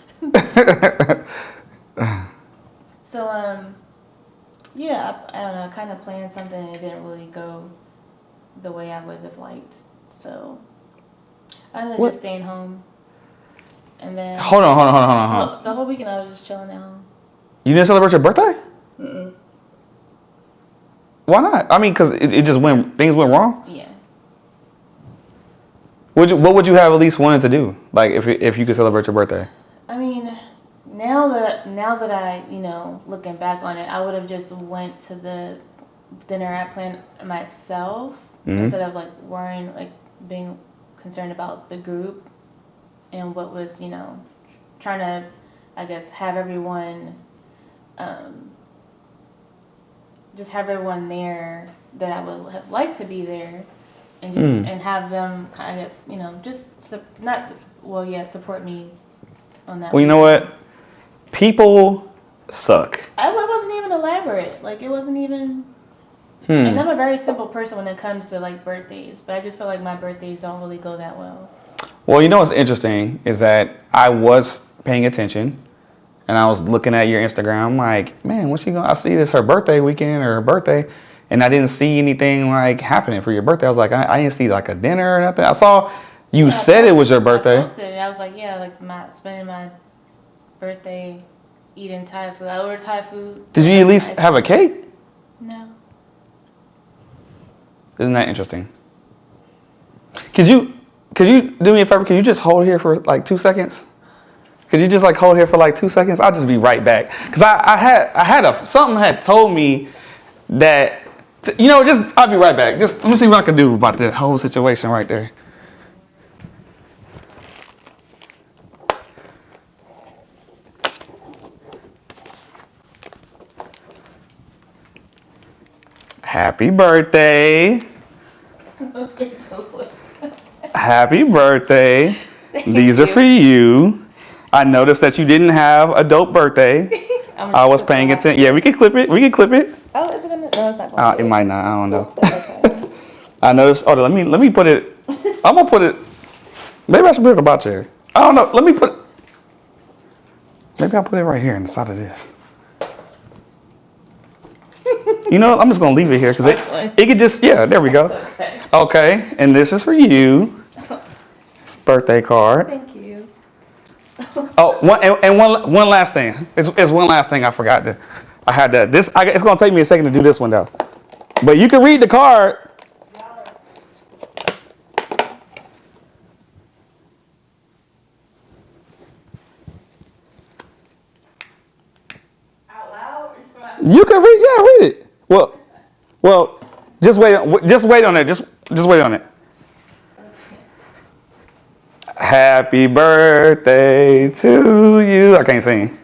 So, yeah, I don't know, I kind of planned something and it didn't really go the way I would have liked. So, I ended up just staying home. And then. Hold on. So, the whole weekend I was just chilling at home. You didn't celebrate your birthday? Mm-mm. Why not? I mean, because it just things went wrong? Yeah. What would you have at least wanted to do? Like, if you could celebrate your birthday? I mean, now that I, looking back on it, I would have just went to the dinner I planned myself instead of like worrying, like being concerned about the group and what was, trying to, I guess, have everyone, just have everyone there that I would have liked to be there, and just and have them, I guess, support me on that. Well, you know what? People suck. It wasn't even elaborate. Like, it wasn't even. And I'm a very simple person when it comes to like birthdays, but I just feel like my birthdays don't really go that well. Well, you know what's interesting is that I was paying attention, and I was looking at your Instagram. I'm like, man, what's she going? I see this her birthday weekend or her birthday, and I didn't see anything like happening for your birthday. I was like, I didn't see like a dinner or nothing. I saw you said it was your birthday. I posted it. I was like, yeah, like spending my birthday eating Thai food. I ordered Thai food. Did you at least have a cake? No. Isn't that interesting? Could you do me a favor? Could you just hold here for like 2 seconds? Could you just like hold here for like 2 seconds? I'll just be right back. Cause something had told me that, I'll be right back. Just let me see what I can do about the whole situation right there. Happy birthday. Happy birthday. These are for you. I noticed that you didn't have a dope birthday. I was paying attention. Yeah, we can clip it. Oh, is it gonna? No, it's not going to. It might not. I don't know. Okay. I noticed. Oh, let me put it. I'm gonna put it. Maybe I should put it about here. I don't know. Maybe I'll put it right here on the side of this. You know, I'm just gonna leave it here because it could just. Yeah, there we go. Okay, and this is for you. It's a birthday card. Thank you. Oh, one last thing. It's one last thing I forgot to. I had that. It's gonna take me a second to do this one though. But you can read the card. Out loud? You can read. Yeah, read it. Well, just wait on it. Just wait on it. Happy birthday to you. I can't sing.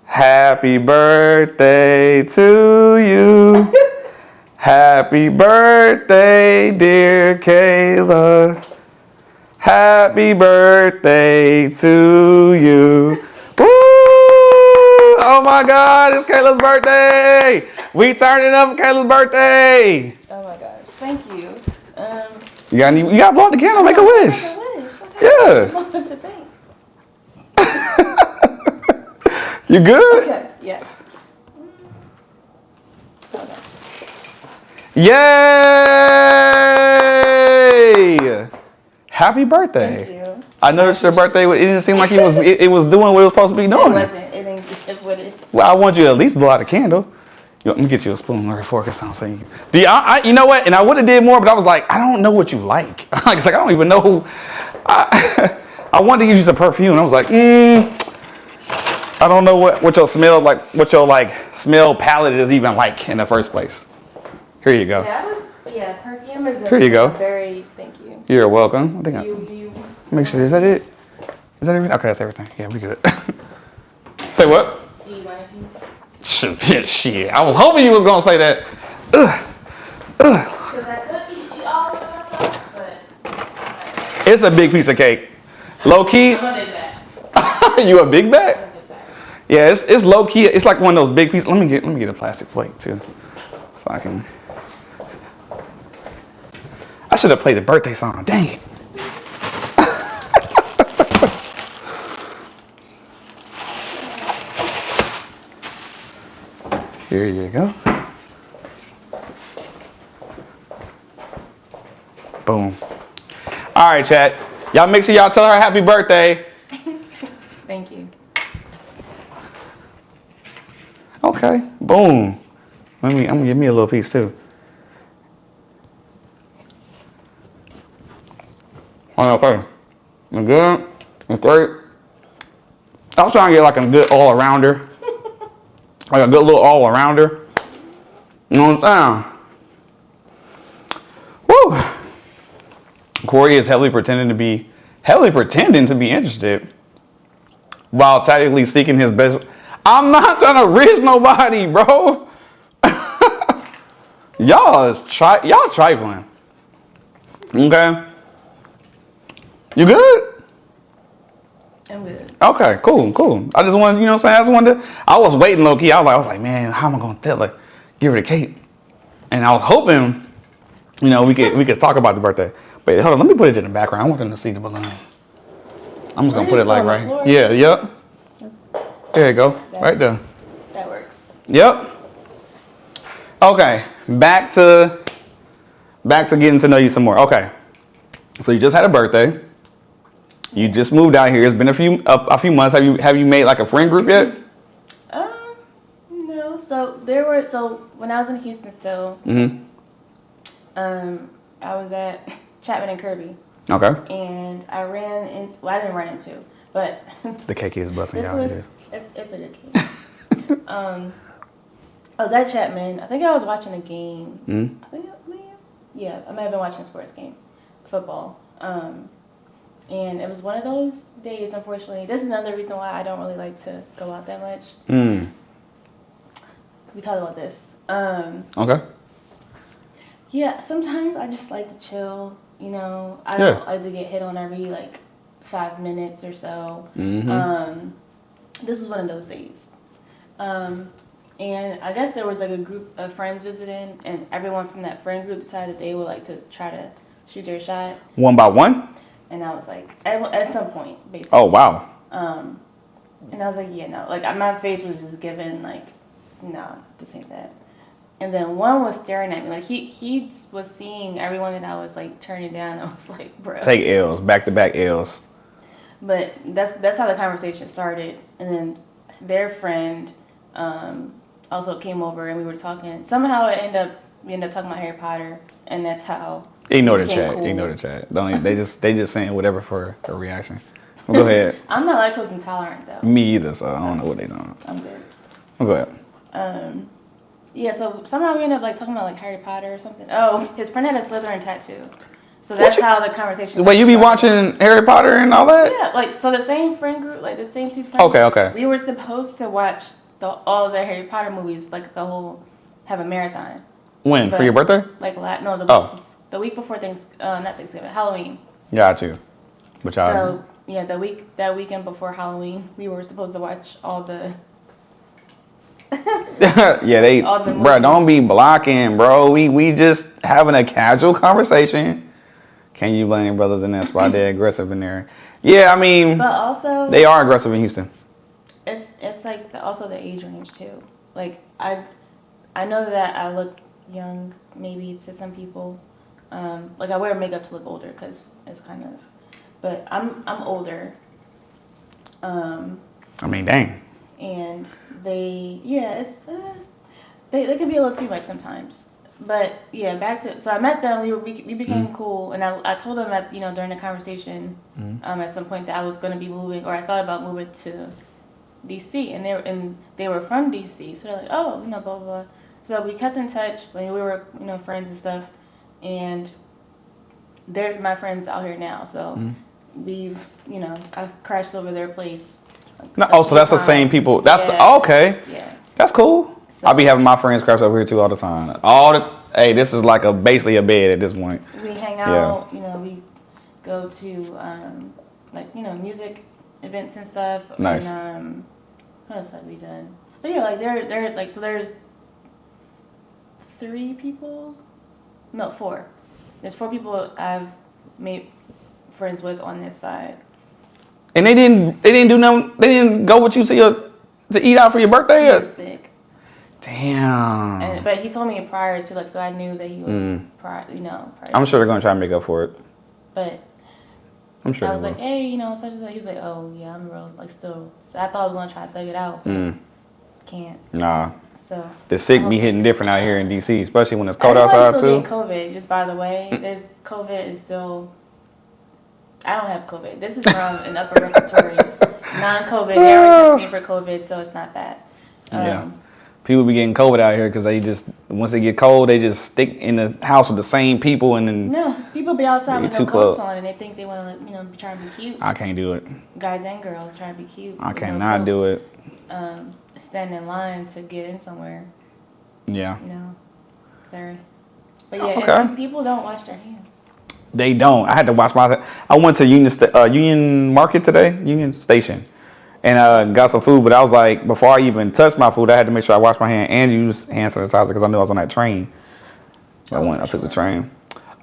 Happy birthday to you. Happy birthday, dear Kaela. Happy birthday to you. Woo! Oh my God, it's Kayla's birthday. We turning up for Kayla's birthday. Oh my gosh, thank you. You gotta blow out the candle, make a wish. Yeah. To think. You good? Okay. Yes. Okay. Yay! Happy birthday. Thank you. I noticed your birthday. It didn't seem like it was doing what it was supposed to be doing. It wasn't. It didn't get what it. Well, I want you to at least blow out a candle. Let me get you a spoon or a fork or something. You know what? And I would have did more, but I was like, I don't know what you like. It's like I don't even know. I wanted to give you some perfume. I was like, I don't know what your smell like, what your smell palette is even like in the first place. Here you go. Yeah, perfume is Here you go. Very. Thank you. You're welcome. Do you Make sure. Is that it? Is that everything? Okay, that's everything. Yeah, we good. Say what? Do you want anything? Shit. I was hoping you was gonna say that. Because I could eat all of it myself, but It's a big piece of cake. Low key. I'm a big bag. You a big bag? Yeah, it's low key. It's like one of those big pieces. Let me get a plastic plate too, so I can. should have played the birthday song. Dang it. Here you go. Boom. All right, chat. Y'all make sure y'all tell her happy birthday. Thank you. Okay. Boom. I'm gonna give me a little piece too. Okay. You good? You great? I was trying to get like a good all-arounder. Like a good little all-arounder. You know what I'm saying? Woo! Corey is heavily pretending to be interested while tactically seeking his best. I'm not trying to risk nobody, bro. Y'all trifling. Okay. You good? I'm good. Okay, cool. I just wanted, you know what I'm saying? I was waiting low key. I was like, man, how am I gonna give her the cake? And I was hoping, you know, we could talk about the birthday. Wait, hold on, let me put it in the background. I want them to see the balloon. I'm just gonna put it like right here. Yeah, yep. There you go. Right there. That works. Yep. Okay. Back to getting to know you some more. Okay. So you just had a birthday. You just moved out here. It's been a few months. Have you made like a friend group yet? No. So when I was in Houston still, I was at Chapman and Kirby. Okay. And I didn't run into, but the cake is busting out. It's a good cake. I was at Chapman. I think I was watching a game. I might have been watching a sports game, football. And it was one of those days, unfortunately. This is another reason why I don't really like to go out that much. We talked about this. Okay. Yeah, sometimes I just like to chill, you know. I don't like to get hit on every, 5 minutes or so. This was one of those days. And I guess there was, a group of friends visiting, and everyone from that friend group decided that they would like to try to shoot their shot. One by one? And I was like, at some point, basically. Oh, wow. And I was like, yeah, no. My face was just given, no, this ain't that. And then one was staring at me. He was seeing everyone that I was, turning down. I was like, bro. Take L's, back-to-back L's. But that's how the conversation started. And then their friend also came over, and we were talking. Somehow we ended up talking about Harry Potter, and that's how... Ignore the chat. Cool. Ignore the chat. They just saying whatever for a reaction. Well, go ahead. I'm not lactose intolerant though. Me either, so I don't know what they doing. I'm good. Well, go ahead. Yeah. So somehow we ended up talking about Harry Potter or something. Oh, his friend had a Slytherin tattoo, so that's how the conversation. Wait, you be watching Harry Potter and all that? Yeah, so the same friend group, the same two friends. Okay. We were supposed to watch all the Harry Potter movies, have a marathon. When? For your birthday? The week before not Thanksgiving, Halloween. Got you. So yeah, that weekend before Halloween, we were supposed to watch all the. Bro, don't be blocking, bro. We just having a casual conversation. Can you blame your brothers in that spot? They're aggressive in there. Yeah, I mean. But also. They are aggressive in Houston. It's also the age range too. I know that I look young maybe to some people. I wear makeup to look older because it's kind of, but I'm older. I mean, dang. And they can be a little too much sometimes. But yeah, so I met them. We became cool, and I told them that during the conversation, at some point that I was going to be moving, or I thought about moving to DC, and they were from DC, so they're like, oh, blah blah blah. So we kept in touch. We were friends and stuff. And they're my friends out here now, so I crashed over their place. So that's the same people. That's okay. Yeah, that's cool. So, I'll be having my friends crash over here too all the time. Hey, this is basically a bed at this point. We hang out. We go to music events and stuff. Nice. And what else have we done? But yeah, they're so there's 3 people. No, 4. There's 4 people I've made friends with on this side. And they didn't do nothing. They didn't go with you to eat out for your birthday. He was sick. Damn. But he told me prior to, like, so I knew that he was prior. I'm sure they're gonna try to make up for it. But I'm sure I was like, hey, such and such. He was like, oh yeah, I'm real, like, still. So I thought I was gonna try to thug it out. But can't. Nah. So the sick be hitting different out here in DC, especially when it's cold outside too. Still getting COVID. Just by the way, there's COVID is still. I don't have COVID. This is from an upper respiratory, non-COVID. They already tested me for COVID, so it's not that. Yeah. People be getting COVID out here because they just, once they get cold, they just stick in the house with the same people and then. No, people be outside with no coats on and they think they want to, be trying to be cute. I can't do it. Guys and girls trying to be cute. I cannot do it. Stand in line to get in somewhere. Yeah. No, sorry. But yeah, and people don't wash their hands. They don't. I had to wash my. I went to Union Market today, Union Station, and got some food. But I was like, before I even touched my food, I had to make sure I washed my hand and use hand sanitizer because I knew I was on that train. So I took the train.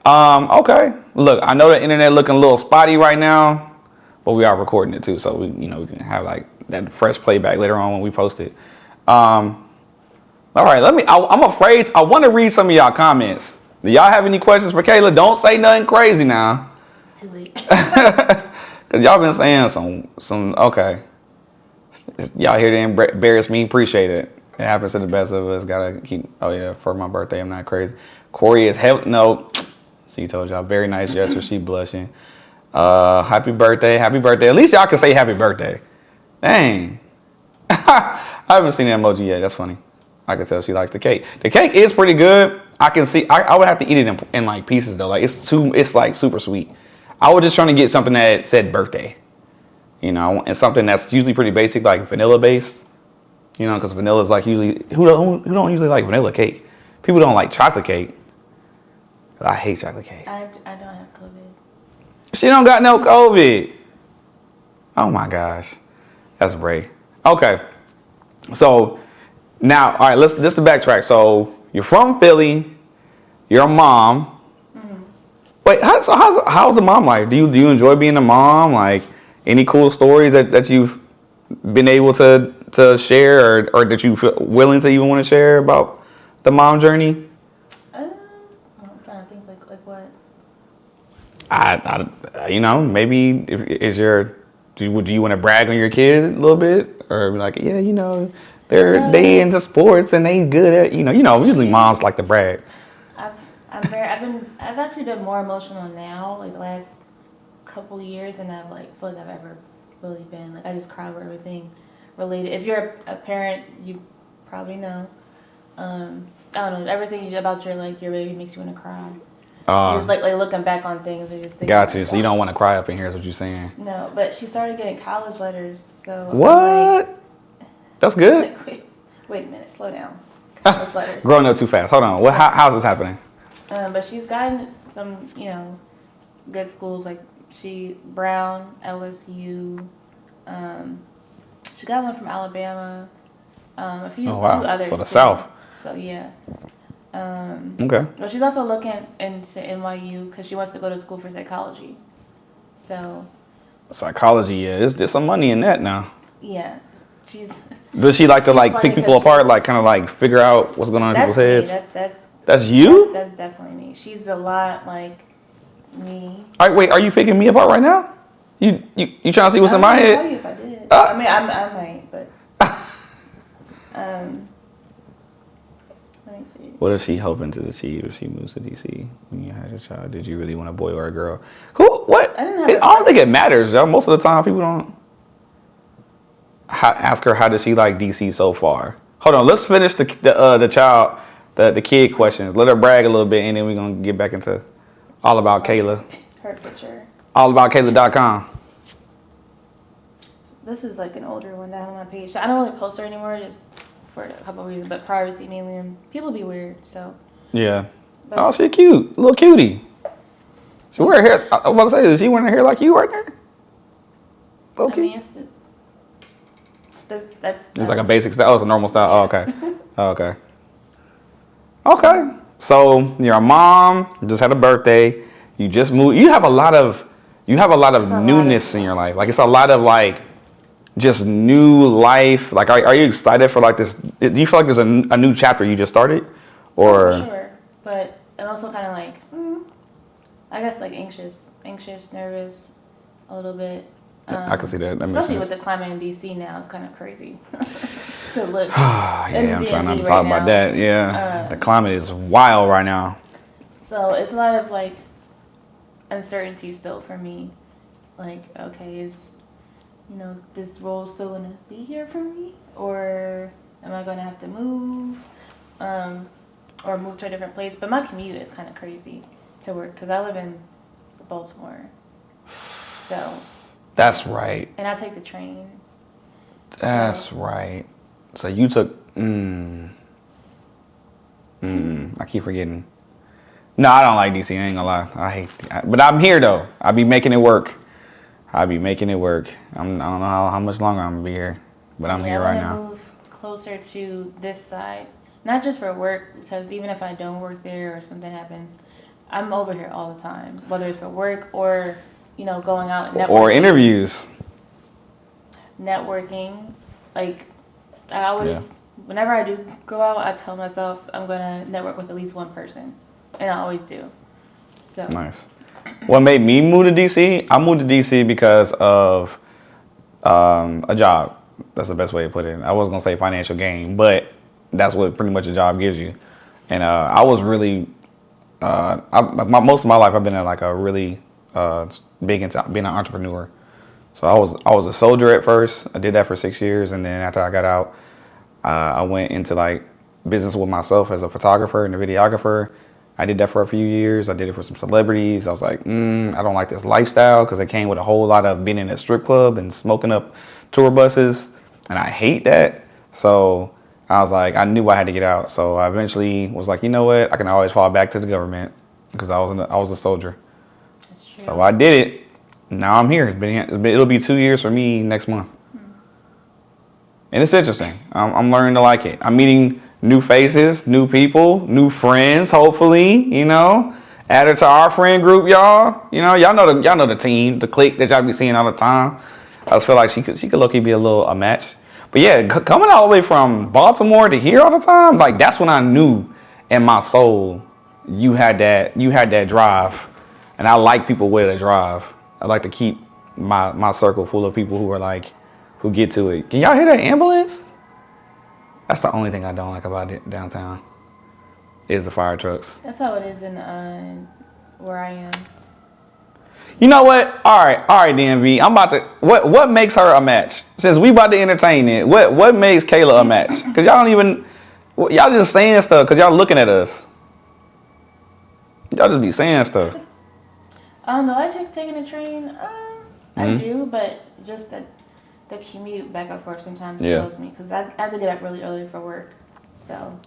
Okay. Look, I know the internet looking a little spotty right now, but we are recording it too, so we can have like that fresh playback later on when we post it. All right. I'm afraid. I want to read some of y'all comments. Do y'all have any questions for Kaela? Don't say nothing crazy now. It's too late. Cause y'all been saying some okay. Y'all here to embarrass me. Appreciate it. It happens to the best of us. Gotta keep. Oh yeah, for my birthday, I'm not crazy. Corey is no. See, told y'all. Very nice gesture. She blushing. Happy birthday. Happy birthday. At least y'all can say happy birthday. Dang. I haven't seen that emoji yet. That's funny. I can tell she likes the cake. The cake is pretty good. I can see. I would have to eat it in like pieces though. Like it's like super sweet. I was just trying to get something that said birthday, and something that's usually pretty basic, like vanilla based, because vanilla is like usually who don't usually like vanilla cake. People don't like chocolate cake. I hate chocolate cake. I don't have COVID. She don't got no COVID. Oh my gosh, that's brave. Okay, so. Now, all right, just to backtrack. So you're from Philly, you're a mom. Mm-hmm. Wait, how's the mom life? Do you enjoy being a mom? Like, any cool stories that you've been able to share, or that you feel willing to even want to share about the mom journey? I'm trying to think like what. Maybe do you want to brag on your kid a little bit, or be like, yeah, they into sports and they good at usually moms like to brag. I've actually been more emotional now, like the last couple years, than I've feel like I've ever really been. Like I just cry over everything related. If you're a parent, you probably know. I don't know, everything about your baby makes you want to cry. You're just like looking back on things and just thinking. Got you. So you don't want to cry up in here, is what you're saying? No, but she started getting college letters. So what? That's good. Wait a minute, slow down. College letters. Growing up too fast. Hold on. How's this happening? But she's gotten some, good schools like Brown, LSU. She got one from Alabama. A few others. So the South. So yeah. Okay. But she's also looking into NYU because she wants to go to school for psychology. So. Psychology, yeah. There's some money in that now. Yeah. Does she like to pick people apart, figure out what's going on in people's heads? That's you? That's definitely me. She's a lot like me. All right, wait. Are you picking me apart right now? You trying to see what's in my head? I'll tell you if I did. I mean, I might, but. Let me see. What is she hoping to achieve if she moves to DC when you had your child? Did you really want a boy or a girl? What? I don't think it matters. Most of the time, people don't. Ask her how does she like DC so far. Hold on, let's finish the kid questions. Let her brag a little bit, and then we're gonna get back into all about Kaela. Her picture. Allaboutkaela.com. This is like an older one down on my page. I don't really post her anymore, just for a couple of reasons, but privacy mainly, and people be weird. So. Yeah. But, she cute, little cutie. She wear hair. I was about to say, is she wearing her hair like you right there? Okay. I mean, it's like a basic style. Oh, it's a normal style. Oh, okay. Okay. Okay. So your mom just had a birthday. You just moved. You have a lot of newness in your life. Like it's a lot of like just new life. Like are you excited for like this? Do you feel like there's a new chapter you just started, or? For sure, but I'm also kind of like, I guess like anxious, nervous, a little bit. I can see that. That especially makes sense. with the climate in DC now, it's kind of crazy to live. Yeah, I'm trying not to right talk now. about that. Yeah, the climate is wild right now. So it's a lot of like uncertainty still for me. Like, okay, is this role still gonna be here for me, or am I gonna have to move, or move to a different place? But my commute is kind of crazy to work because I live in Baltimore, so. That's right. And I take the train. That's right. So you took. I keep forgetting. No, I don't like DC. I ain't gonna lie. I hate. But I'm here though. I be making it work. I don't know how much longer I'm gonna be here, but I'm here right now. I want to move closer to this side, not just for work, because even if I don't work there or something happens, I'm over here all the time, whether it's for work or going out and networking. Or interviews. Networking, like I always, whenever I do go out, I tell myself I'm gonna network with at least one person, and I always do. So nice. What made me move to DC? I moved to DC because of a job. That's the best way to put it. I was gonna say financial gain, but that's what pretty much a job gives you. And I was really, most of my life I've been in like a really big into being an entrepreneur. So I was a soldier at first. I did that for 6 years, and then after I got out, I went into like business with myself as a photographer and a videographer. I did that for a few years. I did it for some celebrities. I was like, I don't like this lifestyle because it came with a whole lot of being in a strip club and smoking up tour buses, and I hate that. So I was like, I knew I had to get out. So I eventually was like, you know what? I can always fall back to the government because I was a soldier. That's true. So I did it. Now I'm here. It'll be 2 years for me next month. And it's interesting. I'm learning to like it. I'm meeting new faces, new people, new friends, hopefully, Added to our friend group, y'all. Y'all know the team, the clique that y'all be seeing all the time. I just feel like she could low-key be a match. But yeah, coming all the way from Baltimore to here all the time, like that's when I knew in my soul you had that drive. And I like people with a drive. I like to keep my circle full of people who get to it. Can y'all hear that ambulance? That's the only thing I don't like about it downtown. Is the fire trucks. That's how it is in where I am. You know what? All right, DMV. I'm about to. What makes her a match? Since we about to entertain it, what makes Kaela a match? Cause y'all don't even. Y'all just saying stuff because y'all looking at us. Y'all just be saying stuff. I don't know. I taking a train. I do, but just the commute back and forth sometimes kills me because I have to get up really early for work. So.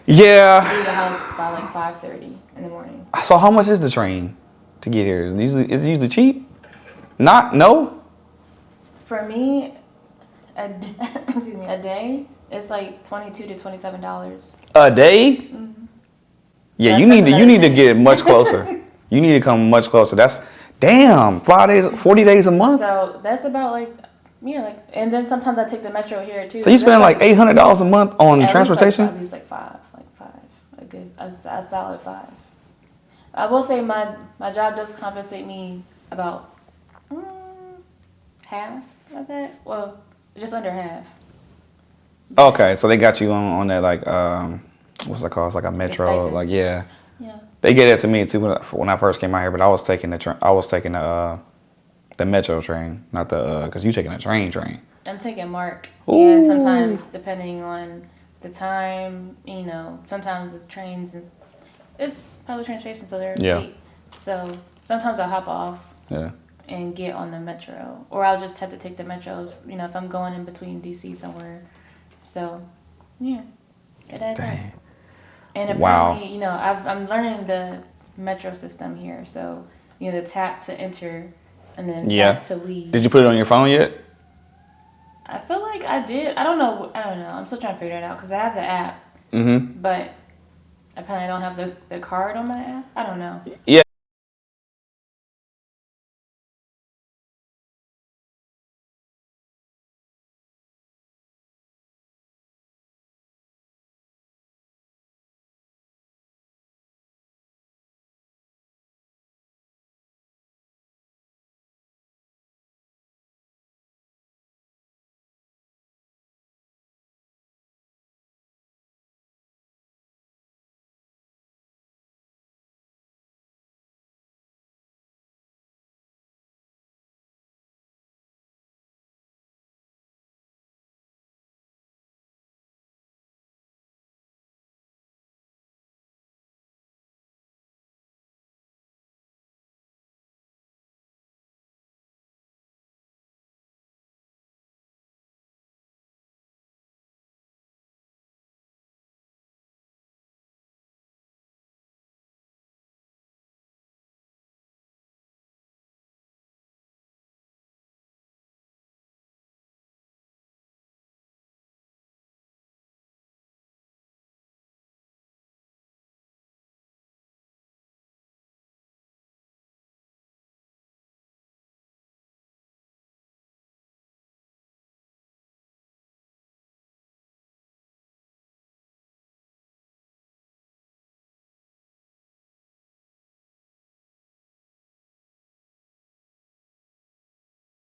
Yeah. I leave the house by like 5:30 in the morning. So how much is the train to get here? Is it usually cheap? No. For me, a day it's like $22 to $27. A day? Mm-hmm. Yeah, you need to get much closer. You need to come much closer. That's 5 days, 40 days a month. So that's about and then sometimes I take the metro here too. So you spend like $800 a month on transportation? At least like five, a solid 5. I will say my job does compensate me about half of that. Well, just under half. Okay, so they got you on that what's that called? It's like a metro, Yeah. They gave that to me too when I first came out here, but I was taking the metro train, not the because you taking a train. I'm taking Mark, Ooh. and sometimes depending on the time, sometimes the trains it's public transportation, so they're late. So sometimes I'll hop off and get on the metro, or I'll just have to take the metros. If I'm going in between DC somewhere. So it adds up. And apparently, I'm learning the metro system here. So the tap to enter, and then tap to leave. Did you put it on your phone yet? I feel like I did. I don't know. I'm still trying to figure that out because I have the app. Mm-hmm. But I probably don't have the card on my app. I don't know. Yeah,